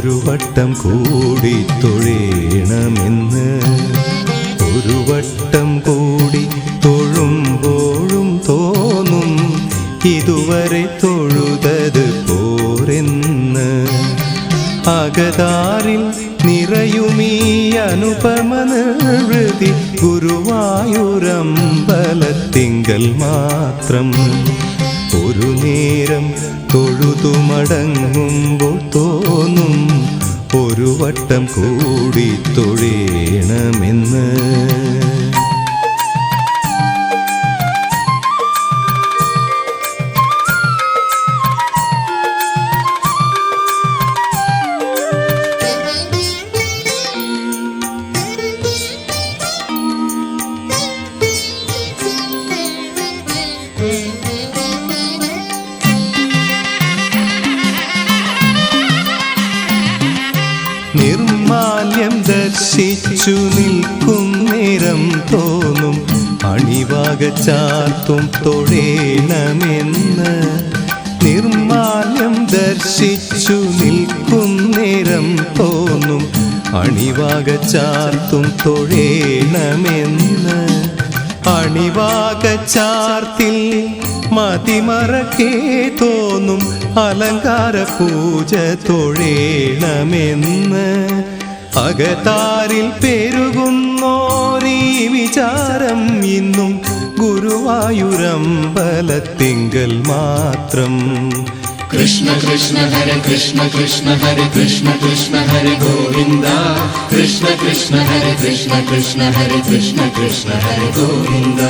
ഒരു വട്ടം കൂടി തൊഴേണമെന്ന്. ഒരു വട്ടം കൂടി തൊഴുമ്പോഴും തോന്നും ഇതുവരെ തൊഴുതത് പോരെന്ന്. അകതാരിൽ നിറയുമീ അനുപമ നിർവൃതി ഗുരുവായൂരമ്പലത്തിങ്കൽ മാത്രം. ഒരു നേരം തൊഴുതു മടങ്ങുമ്പോൾ തോന്നും ഒരു വട്ടം കൂടി തൊഴേണമെന്ന്. നിർമാല്യം ദർശിച്ചു നിൽക്കുന്നേരം തോന്നും അണിവാക ചാർത്തും തൊഴേണമെന്ന്. നിർമാല്യം ദർശിച്ചു നിൽക്കുന്നേരം തോന്നും അണിവാക ചാർത്തും തൊഴേണമെന്ന്. അണിവാക ചാർത്തിൽ മതിമറക്കേ തോന്നും അലങ്കാര പൂജ തൊഴേണമെന്ന്. അകതാരിൽ പെരുകുന്നോരീ വിചാരം ഇന്നും ഗുരുവായൂരമ്പലത്തിങ്കൽ മാത്രം. കൃഷ്ണ കൃഷ്ണ ഹര കൃഷ്ണ കൃഷ്ണ ഹര കൃഷ്ണ കൃഷ്ണ ഹര ഗോവിന്ദ. കൃഷ്ണ കൃഷ്ണ ഹര കൃഷ്ണ കൃഷ്ണ ഹര കൃഷ്ണ കൃഷ്ണ ഹര ഗോവിന്ദ.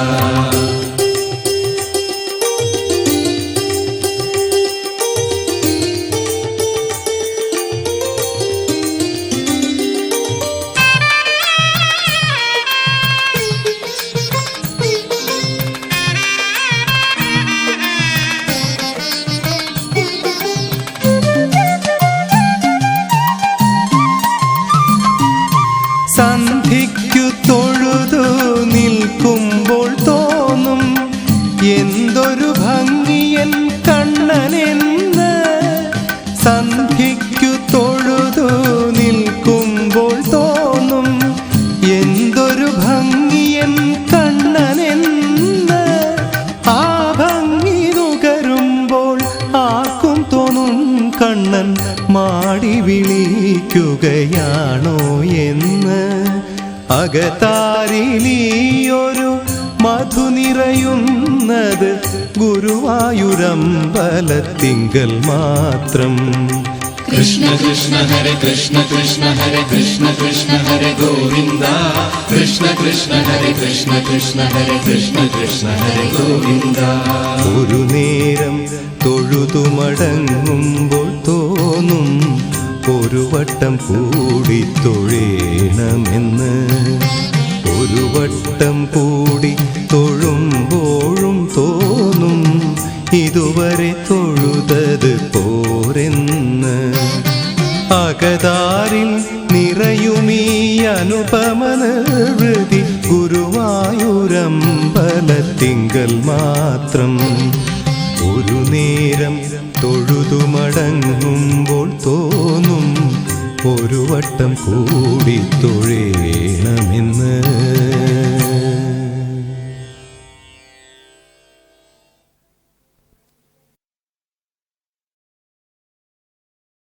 സന്ധിക്കു തൊഴുതു നിൽക്കുമ്പോൾ തോന്നും എന്തൊരു ഭംഗിയൻ കണ്ണനെന്ന്. സന്ധിക്കു തൊഴുതു നിൽക്കുമ്പോൾ തോന്നും എന്തൊരു ഭംഗിയൻ കണ്ണനെന്ന്. ആ ഭംഗി നുകരുമ്പോൾ ആർക്കും തോന്നും കണ്ണൻ മാടി വിളിക്കുകയാണോ എന്ന്. അകതാരിലീയൊരു മധു നിറയുന്നത് ഗുരുവായൂരമ്പലത്തിങ്കൽ മാത്രം. കൃഷ്ണ കൃഷ്ണ ഹര കൃഷ്ണ കൃഷ്ണ ഹര കൃഷ്ണ കൃഷ്ണ ഹര ഗോവിന്ദ. കൃഷ്ണ കൃഷ്ണ ഹര കൃഷ്ണ കൃഷ്ണ ഹര കൃഷ്ണ കൃഷ്ണ ഹര ഗോവിന്ദ. ഒരു നേരം തൊഴുതു മടങ്ങുമ്പോൾ തോന്നും ഒരു വട്ടം കൂടി തൊഴേണമെന്ന്. ഒരു വട്ടം കൂടി തൊഴുമ്പോഴും തോന്നും ഇതുവരെ തൊഴുതത് പോരെന്ന്. അകതാരിൽ നിറയുമീ അനുപമ നിർവൃതി ഗുരുവായൂരമ്പലത്തിങ്കൽ മാത്രം. ഒരു നേരം തൊഴുതു മടങ്ങുമ്പോൾ തോന്നും ഒരു വട്ടം കൂടി തൊഴേണമെന്ന്.